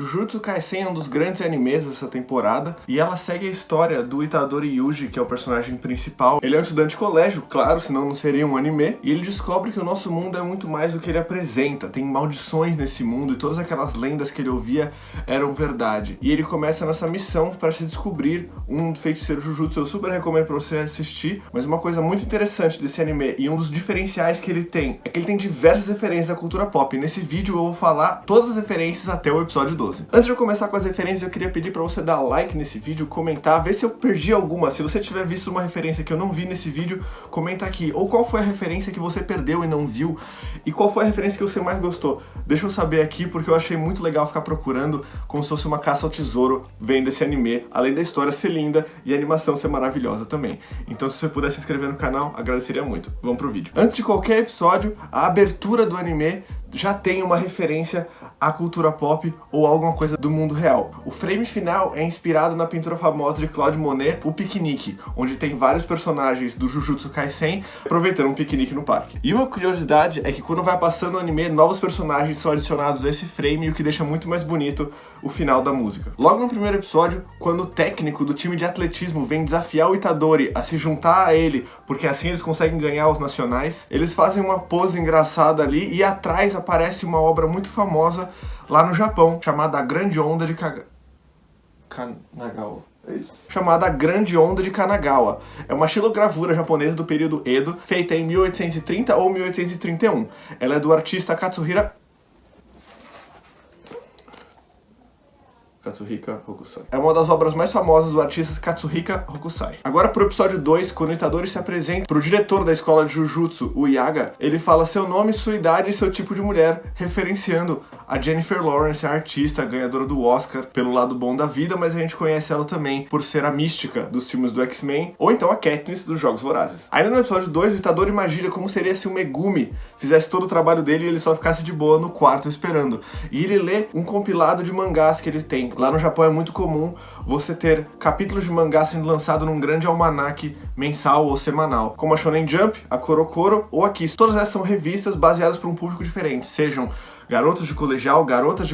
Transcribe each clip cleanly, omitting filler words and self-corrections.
Jujutsu Kaisen é um dos grandes animes dessa temporada e ela segue a história do Itadori Yuji, que é o personagem principal. Ele é um estudante de colégio, claro, senão não seria um anime, e ele descobre que o nosso mundo é muito mais do que ele apresenta. Tem maldições nesse mundo e todas aquelas lendas que ele ouvia eram verdade. E ele começa nessa missão para se descobrir um feiticeiro Jujutsu. Eu super recomendo para você assistir, mas uma coisa muito interessante desse anime e um dos diferenciais que ele tem é que ele tem diversas referências à cultura pop. Nesse vídeo eu vou falar todas as referências até o episódio 12. Antes de eu começar com as referências, eu queria pedir pra você dar like nesse vídeo, comentar, ver se eu perdi alguma. Se você tiver visto uma referência que eu não vi nesse vídeo, comenta aqui. Ou qual foi a referência que você perdeu e não viu, e qual foi a referência que você mais gostou. Deixa eu saber aqui, porque eu achei muito legal ficar procurando como se fosse uma caça ao tesouro vendo esse anime, além da história ser linda e a animação ser maravilhosa também. Então se você puder se inscrever no canal, agradeceria muito. Vamos pro vídeo. Antes de qualquer episódio, a abertura do anime já tem uma referência à cultura pop ou alguma coisa do mundo real. O frame final é inspirado na pintura famosa de Claude Monet, O Piquenique, onde tem vários personagens do Jujutsu Kaisen aproveitando um piquenique no parque. E uma curiosidade é que quando vai passando o anime, novos personagens são adicionados a esse frame, o que deixa muito mais bonito o final da música. Logo no primeiro episódio, quando o técnico do time de atletismo vem desafiar o Itadori a se juntar a ele, porque assim eles conseguem ganhar os nacionais, eles fazem uma pose engraçada ali e atrás aparece uma obra muito famosa lá no Japão, chamada A Grande Onda de Kanagawa. É isso? Chamada A Grande Onda de Kanagawa. É uma xilogravura japonesa do período Edo, feita em 1830 ou 1831. Ela é do artista Katsuhiko Hokusai. É uma das obras mais famosas do artista Katsuhiko Hokusai. Agora pro episódio 2, quando o Itadori se apresenta pro diretor da escola de Jujutsu, o Yaga, ele fala seu nome, sua idade e seu tipo de mulher, referenciando a Jennifer Lawrence, a artista ganhadora do Oscar pelo lado bom da vida, mas a gente conhece ela também por ser a mística dos filmes do X-Men, ou então a Katniss dos Jogos Vorazes. Ainda no episódio 2, o Itadori imagina como seria se o Megumi fizesse todo o trabalho dele e ele só ficasse de boa no quarto esperando. E ele lê um compilado de mangás que ele tem. Lá no Japão é muito comum você ter capítulos de mangá sendo lançado num grande almanaque mensal ou semanal, como a Shonen Jump, a Korokoro ou a Kiss. Todas essas são revistas baseadas para um público diferente, sejam garotas de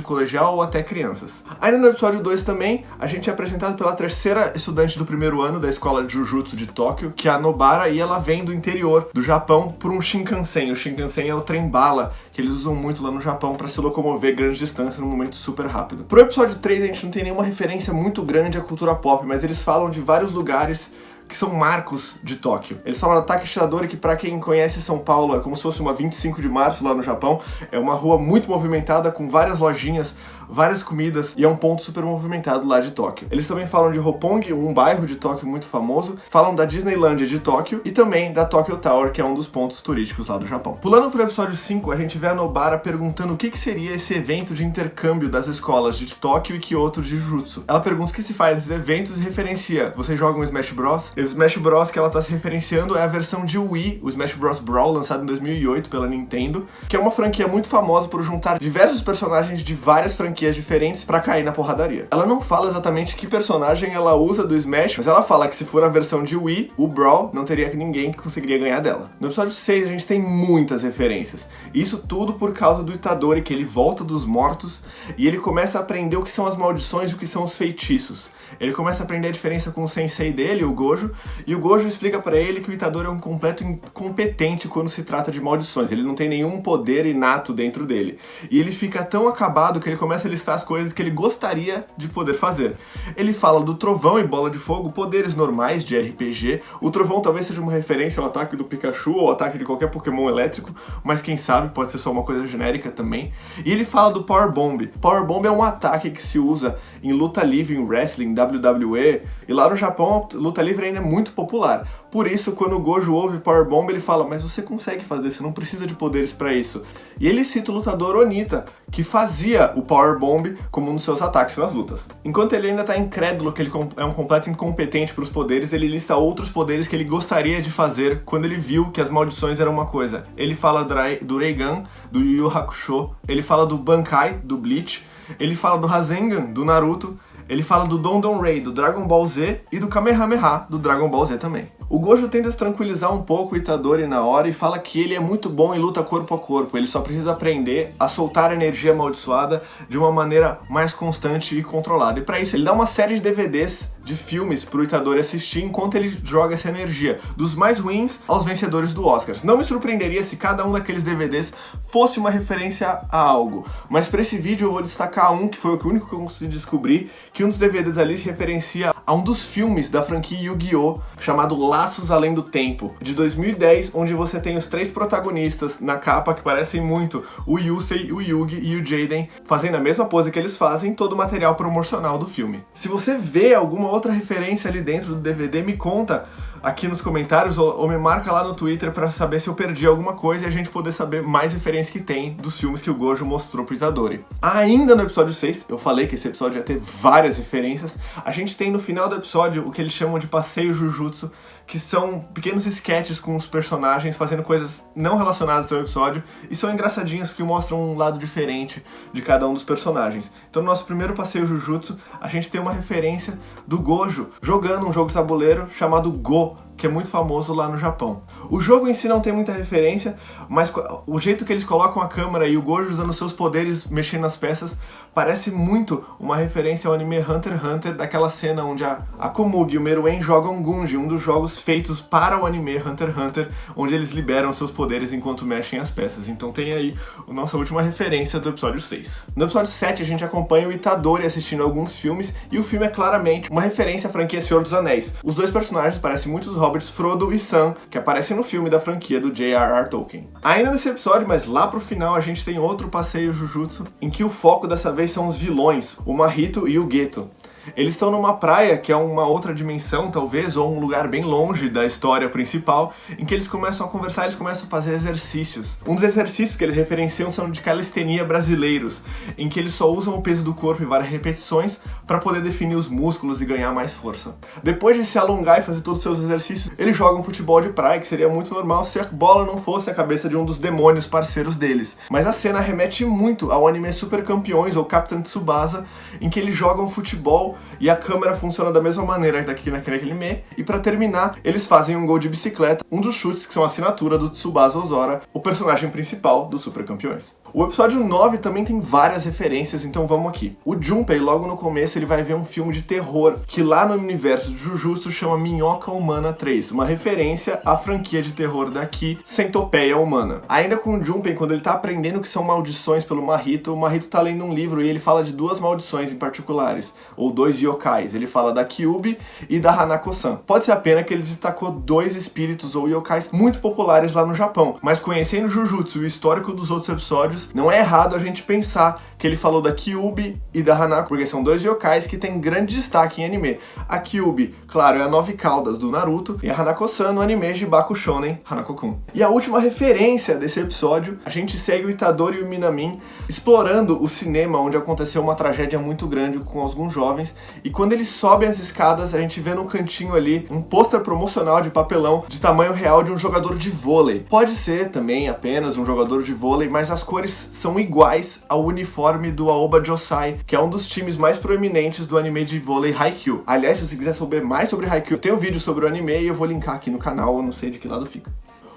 colegial ou até crianças. Ainda no episódio 2 também, a gente é apresentado pela terceira estudante do primeiro ano da escola de Jujutsu de Tóquio, que é a Nobara, e ela vem do interior do Japão por um Shinkansen. O Shinkansen é o trem-bala que eles usam muito lá no Japão para se locomover grandes distâncias num momento super rápido. Pro episódio 3 a gente não tem nenhuma referência muito grande à cultura pop, mas eles falam de vários lugares que são marcos de Tóquio. Eles falam da Takeshitadori, que pra quem conhece São Paulo é como se fosse uma 25 de março lá no Japão. É uma rua muito movimentada, com várias lojinhas, várias comidas, e é um ponto super movimentado lá de Tóquio. Eles também falam de Roppongi, um bairro de Tóquio muito famoso, falam da Disneylândia de Tóquio e também da Tokyo Tower, que é um dos pontos turísticos lá do Japão. Pulando pro episódio 5, a gente vê a Nobara perguntando o que seria esse evento de intercâmbio das escolas de Tóquio e Kyoto de Jujutsu. Ela pergunta o que se faz nesses eventos e referencia: vocês jogam Smash Bros? E o Smash Bros que ela tá se referenciando é a versão de Wii, o Smash Bros Brawl, lançado em 2008 pela Nintendo, que é uma franquia muito famosa por juntar diversos personagens de várias franquias diferentes pra cair na porradaria. Ela não fala exatamente que personagem ela usa do Smash, mas ela fala que se for a versão de Wii, o Brawl, não teria ninguém que conseguiria ganhar dela. No episódio 6 a gente tem muitas referências. Isso tudo por causa do Itadori, que ele volta dos mortos e ele começa a aprender o que são as maldições e o que são os feitiços. Ele começa a aprender a diferença com o sensei dele, o Gojo, e o Gojo explica pra ele que o Itadori é um completo incompetente quando se trata de maldições. Ele não tem nenhum poder inato dentro dele. E ele fica tão acabado que ele começa a listar as coisas que ele gostaria de poder fazer. Ele fala do trovão e bola de fogo, poderes normais de RPG. O trovão talvez seja uma referência ao ataque do Pikachu ou ao ataque de qualquer Pokémon elétrico, mas quem sabe pode ser só uma coisa genérica também. E ele fala do Power Bomb. Power Bomb é um ataque que se usa em luta livre, em wrestling, WWE, e lá no Japão a luta livre ainda é muito popular. Por isso, quando o Gojo ouve Power Bomb, ele fala: mas você consegue fazer, você não precisa de poderes pra isso. E ele cita o lutador Onita, que fazia o Power Bomb como um dos seus ataques nas lutas. Enquanto ele ainda tá incrédulo que ele é um completo incompetente pros poderes, ele lista outros poderes que ele gostaria de fazer quando ele viu que as maldições eram uma coisa. Ele fala do Reigan, do Yu Yu Hakusho, ele fala do Bankai, do Bleach, ele fala do Rasengan, do Naruto, Ele fala do Don Don Ray, do Dragon Ball Z, e do Kamehameha, do Dragon Ball Z também. O Gojo tenta se tranquilizar um pouco o Itadori na hora e fala que ele é muito bom em luta corpo a corpo, ele só precisa aprender a soltar a energia amaldiçoada de uma maneira mais constante e controlada. E para isso ele dá uma série de DVDs de filmes pro Itadori assistir enquanto ele joga essa energia, dos mais ruins aos vencedores do Oscar. Não me surpreenderia se cada um daqueles DVDs fosse uma referência a algo, mas para esse vídeo eu vou destacar um que foi o único que eu consegui descobrir, que um dos DVDs ali se referencia a um dos filmes da franquia Yu-Gi-Oh! Chamado Laços Além do Tempo, de 2010, onde você tem os 3 protagonistas na capa que parecem muito o Yusei, o Yugi e o Jaden, fazendo a mesma pose que eles fazem, todo o material promocional do filme. Se você vê alguma outra referência ali dentro do DVD, me conta aqui nos comentários ou me marca lá no Twitter pra saber se eu perdi alguma coisa e a gente poder saber mais referências que tem dos filmes que o Gojo mostrou pro Itadori. Ainda no episódio 6, eu falei que esse episódio ia ter várias referências, a gente tem no final do episódio o que eles chamam de passeio Jujutsu, que são pequenos sketches com os personagens fazendo coisas não relacionadas ao episódio e são engraçadinhos que mostram um lado diferente de cada um dos personagens. Então no nosso primeiro passeio Jujutsu, a gente tem uma referência do Gojo jogando um jogo de tabuleiro chamado Go, que é muito famoso lá no Japão. O jogo em si não tem muita referência, mas o jeito que eles colocam a câmera e o Gojo usando seus poderes mexendo nas peças parece muito uma referência ao anime Hunter x Hunter, daquela cena onde a Komugi e o Meruem jogam Gunji, um dos jogos feitos para o anime Hunter x Hunter, onde eles liberam seus poderes enquanto mexem as peças. Então tem aí a nossa última referência do episódio 6. No episódio 7 a gente acompanha o Itadori assistindo alguns filmes, e o filme é claramente uma referência à franquia Senhor dos Anéis. Os dois personagens parecem muito os hobbits Frodo e Sam, que aparecem no filme da franquia do J.R.R. Tolkien. Ainda nesse episódio, mas lá pro final, a gente tem outro passeio Jujutsu, em que o foco dessa vez são os vilões, o Mahito e o Geto. Eles estão numa praia, que é uma outra dimensão, talvez, ou um lugar bem longe da história principal, em que eles começam a conversar, eles começam a fazer exercícios. Um dos exercícios que eles referenciam são de calistenia brasileiros, em que eles só usam o peso do corpo em várias repetições para poder definir os músculos e ganhar mais força. Depois de se alongar e fazer todos os seus exercícios, eles jogam futebol de praia, que seria muito normal se a bola não fosse a cabeça de um dos demônios parceiros deles. Mas a cena remete muito ao anime Super Campeões, ou Captain Tsubasa, em que eles jogam futebol e a câmera funciona da mesma maneira daqui naquele anime. E pra terminar, eles fazem um gol de bicicleta, um dos chutes que são a assinatura do Tsubasa Ozora, o personagem principal dos Super Campeões. O episódio 9 também tem várias referências, então vamos aqui. O Junpei, logo no começo, ele vai ver um filme de terror, que lá no universo de Jujutsu chama Minhoca Humana 3, uma referência à franquia de terror daqui, Centopeia Humana. Ainda com o Junpei, quando ele tá aprendendo que são maldições pelo Mahito, o Mahito tá lendo um livro e ele fala de 2 maldições em particulares, ou 2 yokais. Ele fala da Kyubi e da Hanako-san. Pode ser a pena que ele destacou 2 espíritos ou yokais muito populares lá no Japão, mas conhecendo Jujutsu e o histórico dos outros episódios, não é errado a gente pensar que ele falou da Kyubi e da Hanako, porque são 2 yokais que têm grande destaque em anime. A Kyubi, claro, é a 9 caudas do Naruto, e a Hanako-san no anime de Baku Shonen Hanako-kun. E a última referência desse episódio, a gente segue o Itadori e o Minamin explorando o cinema, onde aconteceu uma tragédia muito grande com alguns jovens, e quando eles sobem as escadas, a gente vê no cantinho ali um pôster promocional de papelão de tamanho real de um jogador de vôlei. Pode ser também apenas um jogador de vôlei, mas as cores são iguais ao uniforme do Aoba Josai, que é um dos times mais proeminentes do anime de vôlei Haikyuu. Aliás, se você quiser saber mais sobre Haikyuu, tem um vídeo sobre o anime e eu vou linkar aqui no canal, eu não sei de que lado fica.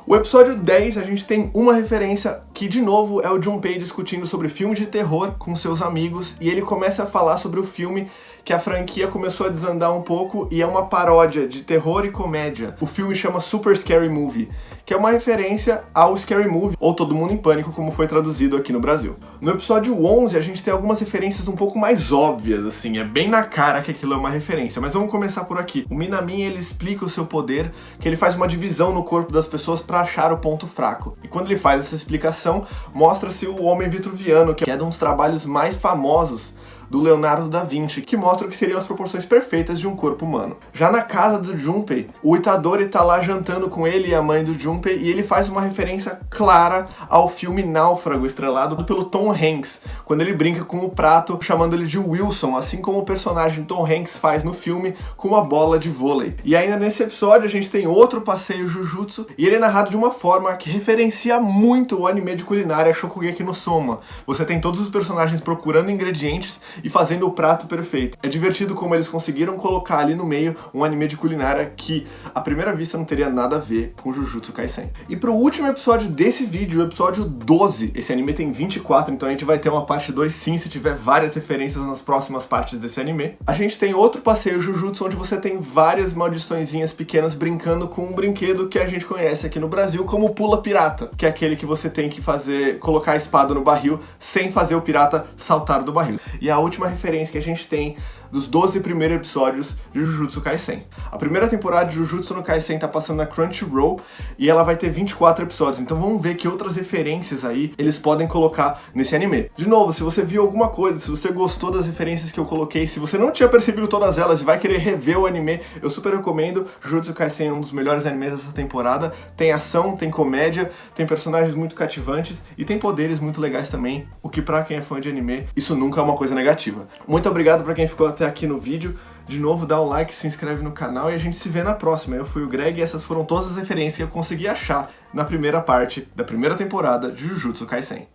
O episódio 10, a gente tem uma referência que, de novo, é o Junpei discutindo sobre filmes de terror com seus amigos, e ele começa a falar sobre o filme que a franquia começou a desandar um pouco e é uma paródia de terror e comédia. O filme chama Super Scary Movie, que é uma referência ao Scary Movie, ou Todo Mundo em Pânico, como foi traduzido aqui no Brasil. No episódio 11, a gente tem algumas referências um pouco mais óbvias, assim, é bem na cara que aquilo é uma referência, mas vamos começar por aqui. O Minamin, ele explica o seu poder, que ele faz uma divisão no corpo das pessoas para achar o ponto fraco. E quando ele faz essa explicação, mostra-se o Homem Vitruviano, que é um dos trabalhos mais famosos do Leonardo da Vinci, que mostra o que seriam as proporções perfeitas de um corpo humano. Já na casa do Junpei, o Itadori tá lá jantando com ele e a mãe do Junpei, e ele faz uma referência clara ao filme Náufrago, estrelado pelo Tom Hanks, quando ele brinca com o prato, chamando ele de Wilson, assim como o personagem Tom Hanks faz no filme com uma bola de vôlei. E ainda nesse episódio a gente tem outro passeio Jujutsu, e ele é narrado de uma forma que referencia muito o anime de culinária Shokugeki no Soma. Você tem todos os personagens procurando ingredientes e fazendo o prato perfeito. É divertido como eles conseguiram colocar ali no meio um anime de culinária que, à primeira vista, não teria nada a ver com Jujutsu Kaisen. E pro último episódio desse vídeo, o episódio 12, esse anime tem 24, então a gente vai ter uma parte 2 sim, se tiver várias referências nas próximas partes desse anime. A gente tem outro passeio Jujutsu, onde você tem várias maldiçõezinhas pequenas brincando com um brinquedo que a gente conhece aqui no Brasil como Pula Pirata, que é aquele que você tem que colocar a espada no barril sem fazer o pirata saltar do barril. E a última referência que a gente tem dos 12 primeiros episódios de Jujutsu Kaisen. A primeira temporada de Jujutsu no Kaisen tá passando na Crunchyroll e ela vai ter 24 episódios, então vamos ver que outras referências aí eles podem colocar nesse anime. De novo, se você viu alguma coisa, se você gostou das referências que eu coloquei, se você não tinha percebido todas elas e vai querer rever o anime, eu super recomendo. Jujutsu Kaisen é um dos melhores animes dessa temporada. Tem ação, tem comédia, tem personagens muito cativantes e tem poderes muito legais também, o que pra quem é fã de anime, isso nunca é uma coisa negativa. Muito obrigado pra quem ficou até aqui no vídeo. De novo, dá o like, se inscreve no canal e a gente se vê na próxima. Eu fui o Greg e essas foram todas as referências que eu consegui achar na primeira parte da primeira temporada de Jujutsu Kaisen.